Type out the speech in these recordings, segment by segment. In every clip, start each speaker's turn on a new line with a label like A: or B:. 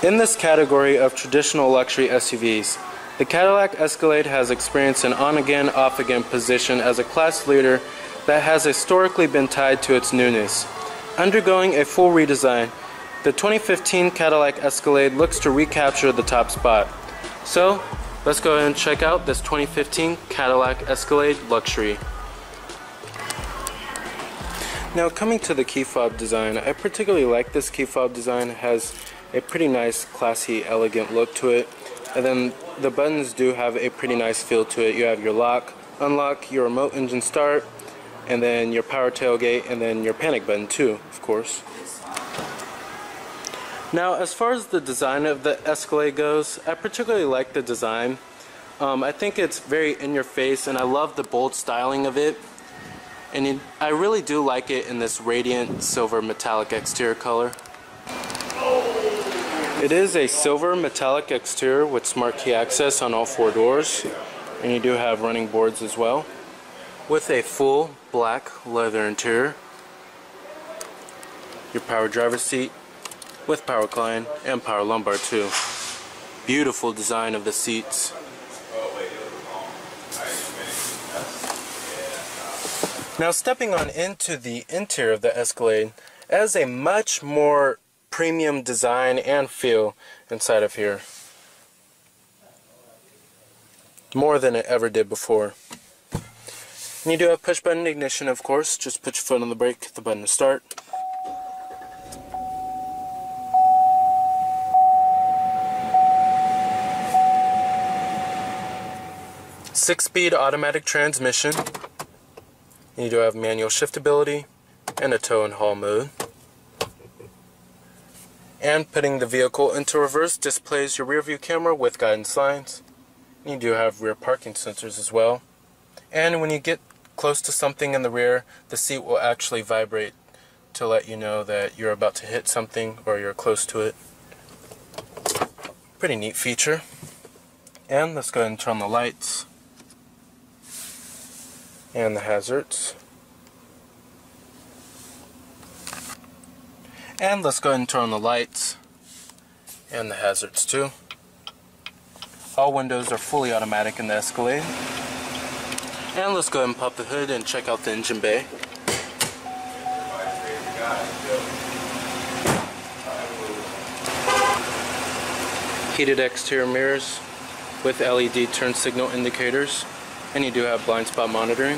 A: In this category of traditional luxury SUVs, the Cadillac Escalade has experienced an on-again, off-again position as a class leader that has historically been tied to its newness. Undergoing a full redesign, the 2015 Cadillac Escalade looks to recapture the top spot. So, let's go ahead and check out this 2015 Cadillac Escalade Luxury. Now, coming to the key fob design, I particularly like this key fob design. It has a pretty nice, classy, elegant look to it. And then the buttons do have a pretty nice feel to it. You have your lock, unlock, your remote engine start, and then your power tailgate, and then your panic button too, of course. Now, as far as the design of the Escalade goes, I particularly like the design. I think it's very in your face, and I love the bold styling of it. And I really do like it in this radiant silver metallic exterior color. It is a silver metallic exterior with smart key access on all four doors, and you do have running boards as well, with a full black leather interior, your power driver's seat with power recline and power lumbar too. Beautiful design of the seats. Now, stepping on into the interior of the Escalade, it has a much more premium design and feel inside of here. More than it ever did before. And you do have push button ignition, of course. Just put your foot on the brake, hit the button to start. Six-speed automatic transmission. You do have manual shiftability and a tow and haul mode. And putting the vehicle into reverse displays your rear view camera with guidance lines. You do have rear parking sensors as well. And when you get close to something in the rear, the seat will actually vibrate to let you know that you're about to hit something or you're close to it. Pretty neat feature. And let's go ahead and turn on the lights and the hazards. And let's go ahead and turn on the lights and the hazards too. All windows are fully automatic in the Escalade. And let's go ahead and pop the hood and check out the engine bay. Heated exterior mirrors with LED turn signal indicators, and you do have blind spot monitoring.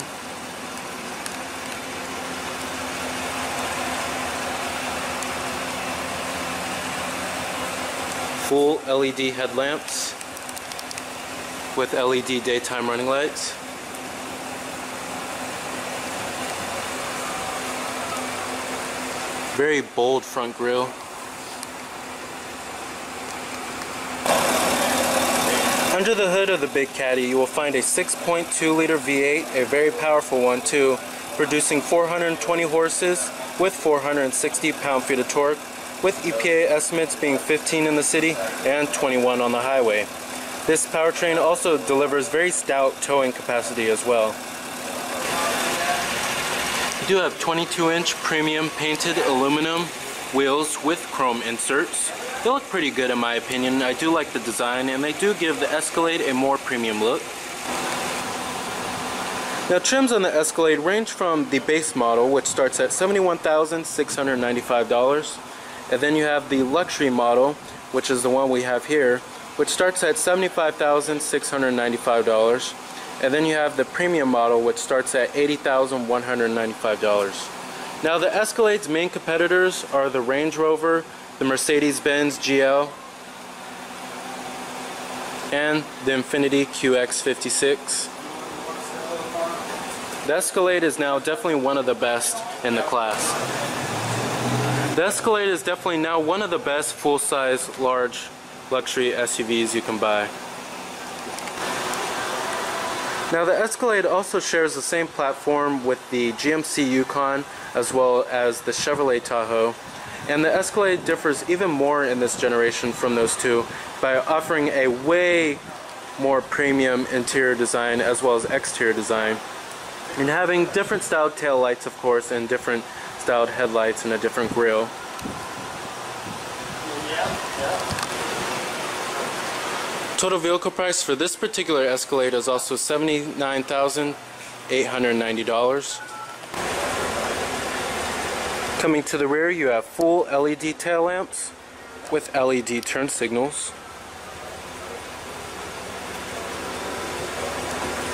A: Full LED headlamps with LED daytime running lights. Very bold front grille. Under the hood of the big Caddy, you will find a 6.2 liter V8, a very powerful one too, producing 420 horses with 460 pound-feet of torque, with EPA estimates being 15 in the city and 21 on the highway. This powertrain also delivers very stout towing capacity as well. You do have 22-inch premium painted aluminum wheels with chrome inserts. They look pretty good in my opinion. I do like the design, and they do give the Escalade a more premium look. Now, trims on the Escalade range from the base model, which starts at $71,695, and then you have the luxury model, which is the one we have here, which starts at $75,695, and then you have the premium model, which starts at $80,195. Now, the Escalade's main competitors are the Range Rover, the Mercedes-Benz GL, and the Infiniti QX56. The Escalade is now definitely one of the best in the class. The Escalade is definitely now one of the best full-size, large luxury SUVs you can buy. Now, the Escalade also shares the same platform with the GMC Yukon as well as the Chevrolet Tahoe, and the Escalade differs even more in this generation from those two by offering a way more premium interior design as well as exterior design, and having different styled tail lights, of course, and different styled headlights and a different grille. Total vehicle price for this particular Escalade is also $79,890. Coming to the rear, you have full LED tail lamps with LED turn signals.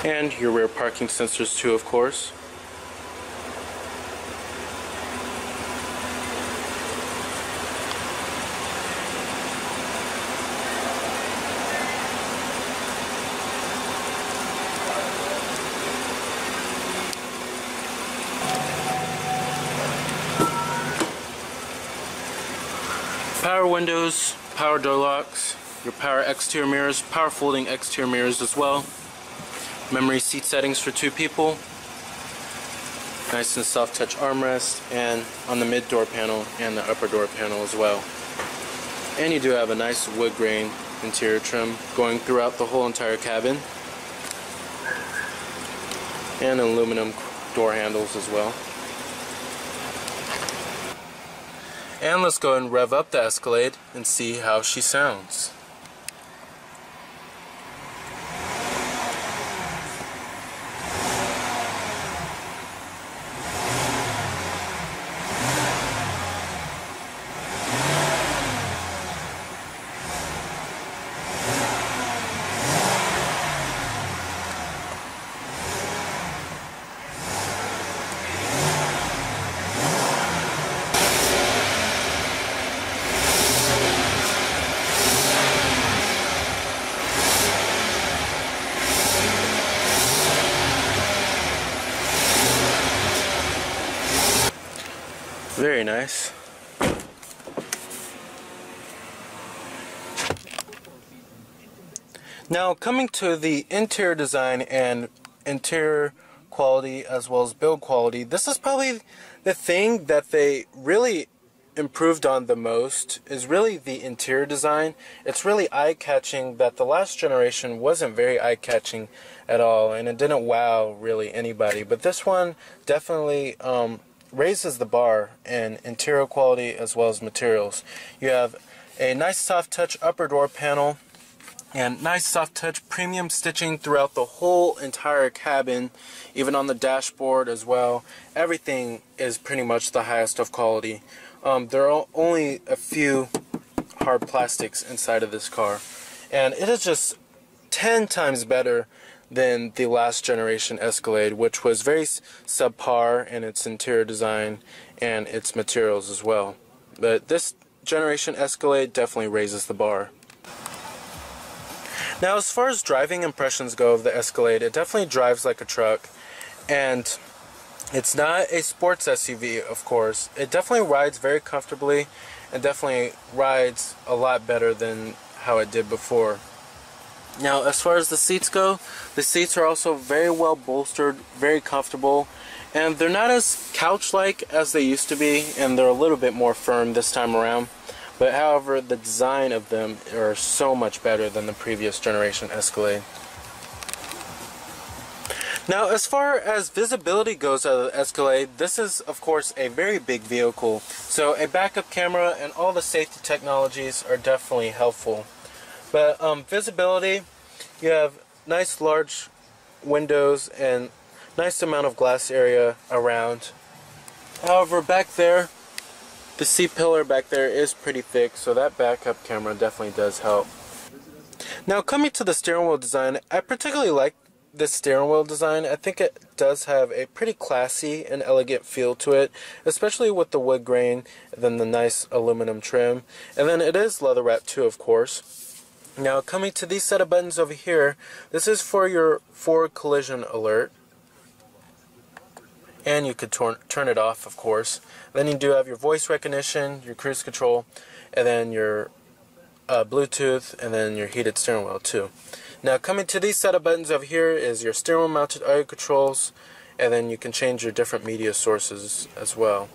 A: And your rear parking sensors too, of course. Power windows, power door locks, your power exterior mirrors, power folding exterior mirrors as well. Memory seat settings for 2 people. Nice and soft touch armrest, and on the mid door panel and the upper door panel as well. And you do have a nice wood grain interior trim going throughout the whole entire cabin. And aluminum door handles as well. And let's go and rev up the Escalade and see how she sounds. Very nice. Now coming to the interior design and interior quality as well as build quality, this is probably the thing that they really improved on the most, is really the interior design. It's really eye-catching that the last generation wasn't very eye-catching at all, and it didn't wow really anybody, but this one definitely raises the bar in interior quality as well as materials. You have a nice soft touch upper door panel and nice soft touch premium stitching throughout the whole entire cabin, even on the dashboard as well. Everything is pretty much the highest of quality. There are only a few hard plastics inside of this car, and it is just 10 times better than the last generation Escalade, which was very subpar in its interior design and its materials as well. But this generation Escalade definitely raises the bar. Now, as far as driving impressions go of the Escalade, it definitely drives like a truck, and it's not a sports SUV, of course. It definitely rides very comfortably and definitely rides a lot better than how it did before. Now, as far as the seats go, the seats are also very well bolstered, very comfortable, and they're not as couch-like as they used to be, and they're a little bit more firm this time around. But however, the design of them are so much better than the previous generation Escalade. Now, as far as visibility goes out of the Escalade, this is of course a very big vehicle, so a backup camera and all the safety technologies are definitely helpful. But visibility, you have nice large windows and nice amount of glass area around. However, back there, the C-pillar back there is pretty thick, so that backup camera definitely does help. Now, coming to the steering wheel design, I particularly like this steering wheel design. I think it does have a pretty classy and elegant feel to it, especially with the wood grain and then the nice aluminum trim. And then it is leather wrapped too, of course. Now, coming to these set of buttons over here, this is for your forward collision alert. And you could turn it off, of course. Then you do have your voice recognition, your cruise control, and then your Bluetooth, and then your heated steering wheel too. Now, coming to these set of buttons over here is your steering wheel mounted audio controls, and then you can change your different media sources as well.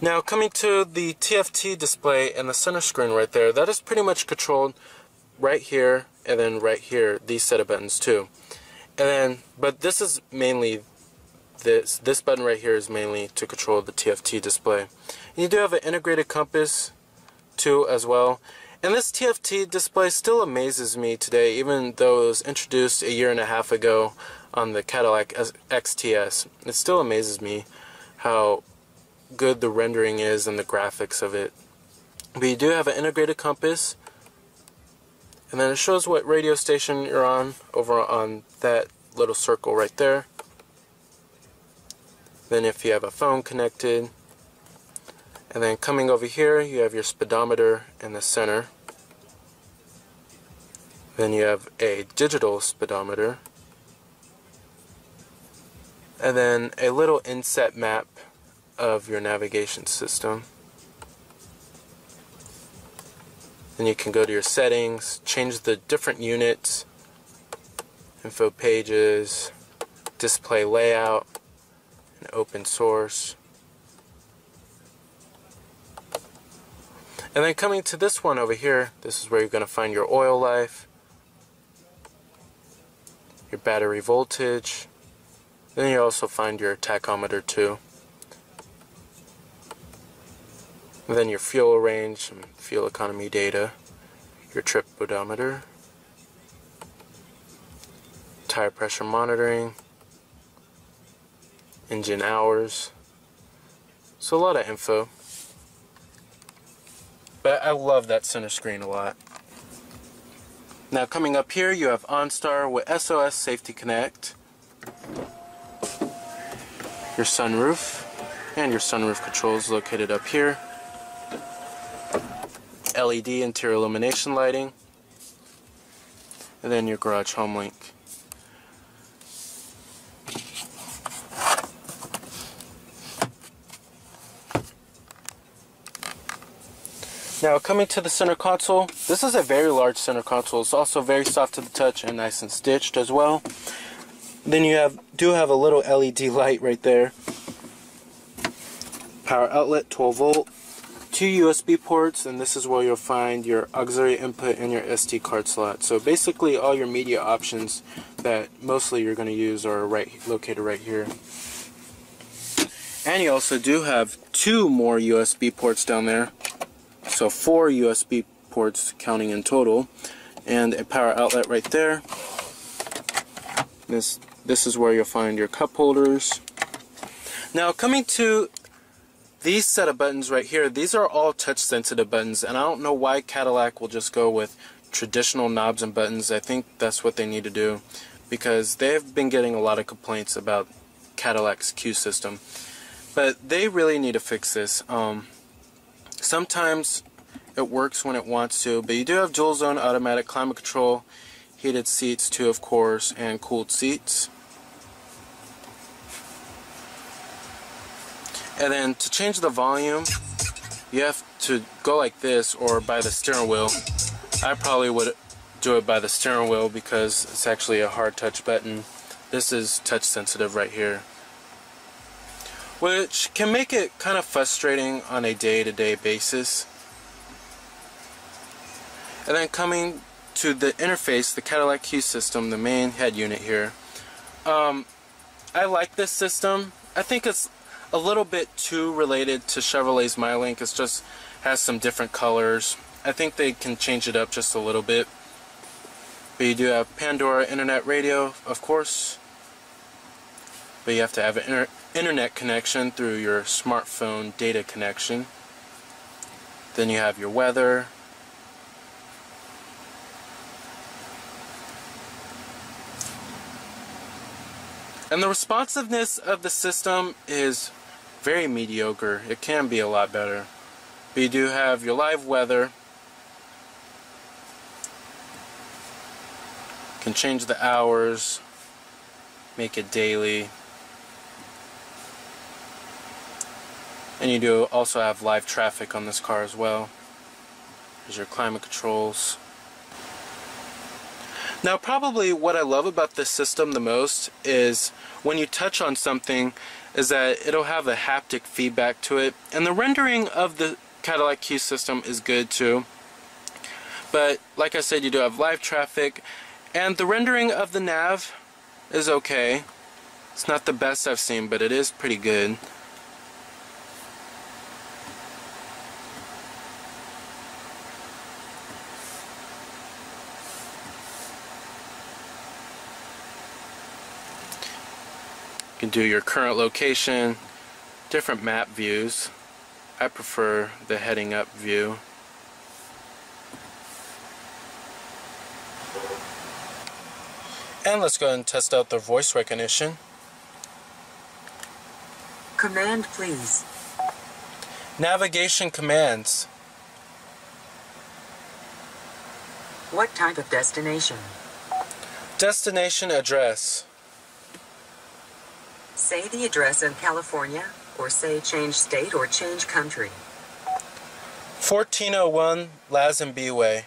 A: Now, coming to the TFT display and the center screen right there, that is pretty much controlled right here and then right here, these set of buttons too. And then, but this is mainly this button right here is mainly to control the TFT display. And you do have an integrated compass too as well. And this TFT display still amazes me today, even though it was introduced a year and a half ago on the Cadillac XTS. It still amazes me how good the rendering is and the graphics of it. But you do have an integrated compass, and then it shows what radio station you're on over on that little circle right there. Then if you have a phone connected, and then coming over here you have your speedometer in the center. Then you have a digital speedometer, and then a little inset map of your navigation system. Then you can go to your settings, change the different units, info pages, display layout, and open source. And then coming to this one over here, this is where you're going to find your oil life, your battery voltage, then you also find your tachometer too. And then your fuel range and fuel economy data, your trip odometer, tire pressure monitoring, engine hours. So a lot of info. But I love that center screen a lot. Now coming up here you have OnStar with SOS Safety Connect, your sunroof, and your sunroof controls located up here. LED interior illumination lighting, and then your garage home link. Now coming to the center console, this is a very large center console. It's also very soft to the touch and nice and stitched as well. Then you do have a little LED light right there. Power outlet, 12 volt. 2 USB ports, and this is where you'll find your auxiliary input and your SD card slot. So basically all your media options that mostly you're going to use are located right here. And you also do have 2 more USB ports down there. So 4 USB ports counting in total, and a power outlet right there. This is where you'll find your cup holders. Now coming to these set of buttons right here, these are all touch sensitive buttons, and I don't know why Cadillac will just go with traditional knobs and buttons. I think that's what they need to do, because they've been getting a lot of complaints about Cadillac's Q system. But they really need to fix this. Sometimes it works when it wants to, but you do have dual zone automatic climate control, heated seats too of course, and cooled seats. And then to change the volume, you have to go like this or by the steering wheel. I probably would do it by the steering wheel because it's actually a hard touch button. This is touch sensitive right here, which can make it kind of frustrating on a day-to-day basis. And then coming to the interface, the Cadillac Q system, the main head unit here. I like this system. I think it's a little bit too related to Chevrolet's MyLink. It just has some different colors. I think they can change it up just a little bit. But you do have Pandora Internet Radio, of course. But you have to have an internet connection through your smartphone data connection. Then you have your weather. And the responsiveness of the system is very mediocre. It can be a lot better. But you do have your live weather. You can change the hours, make it daily. And you do also have live traffic on this car as well. There's your climate controls. Now probably what I love about this system the most is when you touch on something is that it'll have a haptic feedback to it, and the rendering of the Cadillac Q system is good too. But like I said, you do have live traffic, and the rendering of the nav is okay. It's not the best I've seen, but it is pretty good. can do your current location, different map views. I prefer the heading up view. And let's go ahead and test out their voice recognition.
B: Command, please.
A: Navigation commands.
B: What type of destination?
A: Destination address.
B: Say the address in California, or say change state or change country.
A: 1401 Lazenby Way.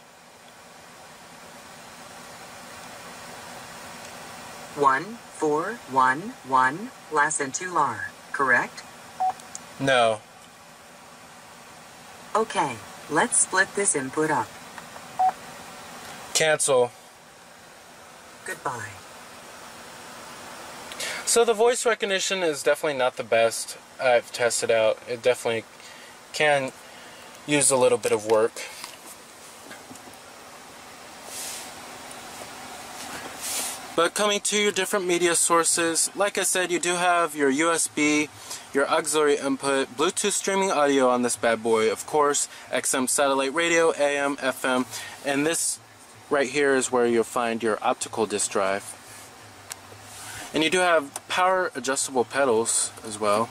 B: 1411 Lacentular, correct?
A: No.
B: Okay, let's split this input up.
A: Cancel.
B: Goodbye.
A: So the voice recognition is definitely not the best. I've tested out. It definitely can use a little bit of work. But coming to your different media sources, like I said, you do have your USB, your auxiliary input, Bluetooth streaming audio on this bad boy, of course, XM satellite radio, AM, FM, and this right here is where you'll find your optical disc drive. And you do have power adjustable pedals as well.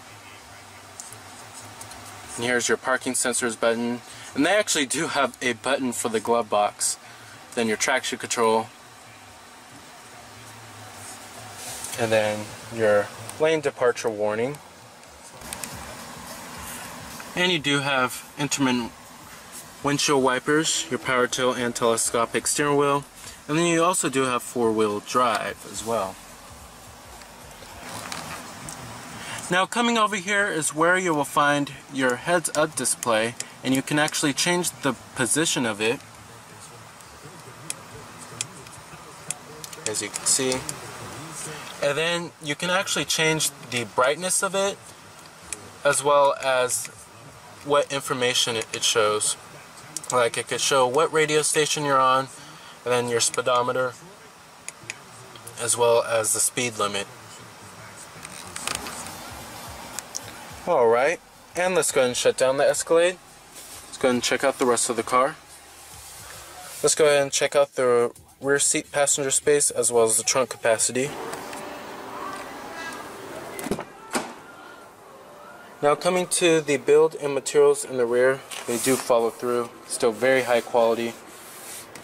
A: And here's your parking sensors button, and they actually do have a button for the glove box. Then your traction control, and then your lane departure warning. And you do have intermittent windshield wipers, your power tilt and telescopic steering wheel, and then you also do have four-wheel drive as well. Now coming over here is where you will find your heads-up display, and you can actually change the position of it, as you can see. And then you can actually change the brightness of it, as well as what information it shows. Like it could show what radio station you're on, and then your speedometer, as well as the speed limit. Alright, and let's go ahead and shut down the Escalade. Let's go ahead and check out the rest of the car. Let's go ahead and check out the rear seat passenger space as well as the trunk capacity. Now coming to the build and materials in the rear, they do follow through. Still very high quality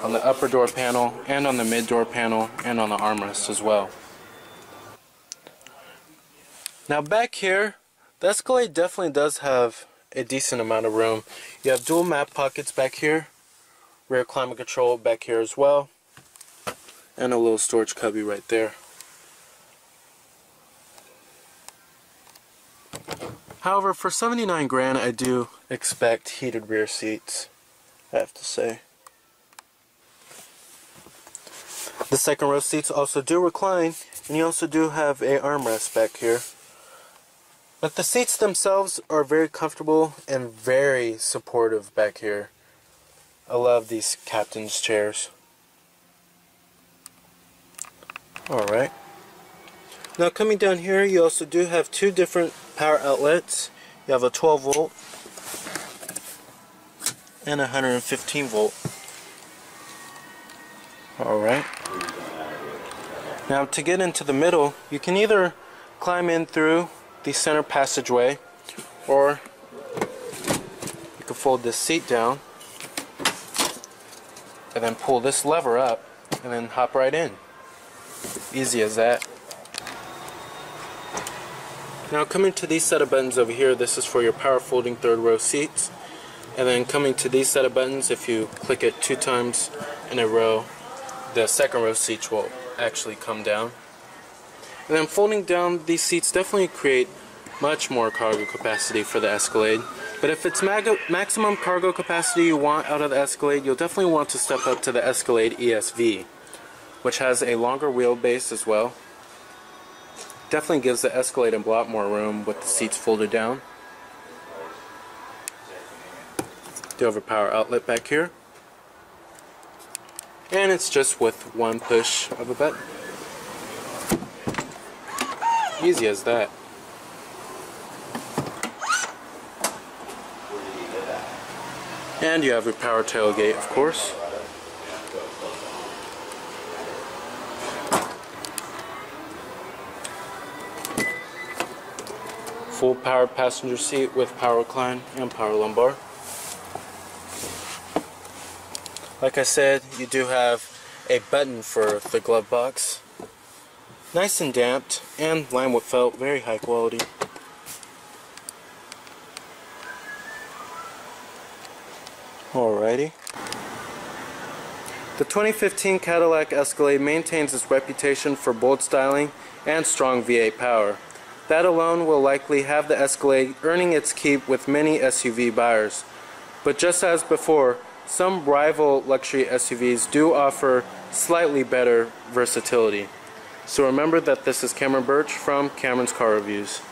A: on the upper door panel and on the mid door panel and on the armrest as well. Now back here, the Escalade definitely does have a decent amount of room. You have dual map pockets back here, rear climate control back here as well, and a little storage cubby right there. However, for 79 grand, I do expect heated rear seats, I have to say. The second row seats also do recline, and you also do have a armrest back here. But the seats themselves are very comfortable and very supportive back here. I love these captain's chairs. Alright. Now coming down here, you also do have two different power outlets. You have a 12 volt and a 115 volt. Alright. Now to get into the middle, you can either climb in through the center passageway, or you can fold this seat down and then pull this lever up and then hop right in. Easy as that. Now coming to these set of buttons over here, this is for your power folding third row seats. And then coming to these set of buttons, if you click it 2 times in a row, the second row seats will actually come down. And then folding down these seats definitely create much more cargo capacity for the Escalade. But if it's maximum cargo capacity you want out of the Escalade, you'll definitely want to step up to the Escalade ESV, which has a longer wheelbase as well. Definitely gives the Escalade a lot more room with the seats folded down. Do have a power outlet back here. And it's just with one push of a button. Easy as that. And you have your power tailgate, of course. Full power passenger seat with power recline and power lumbar. Like I said, you do have a button for the glove box. Nice and damped and lined with felt, very high quality. Alrighty. The 2015 Cadillac Escalade maintains its reputation for bold styling and strong V8 power. That alone will likely have the Escalade earning its keep with many SUV buyers. But just as before, some rival luxury SUVs do offer slightly better versatility. So remember that this is Cameron Birch from Cameron's Car Reviews.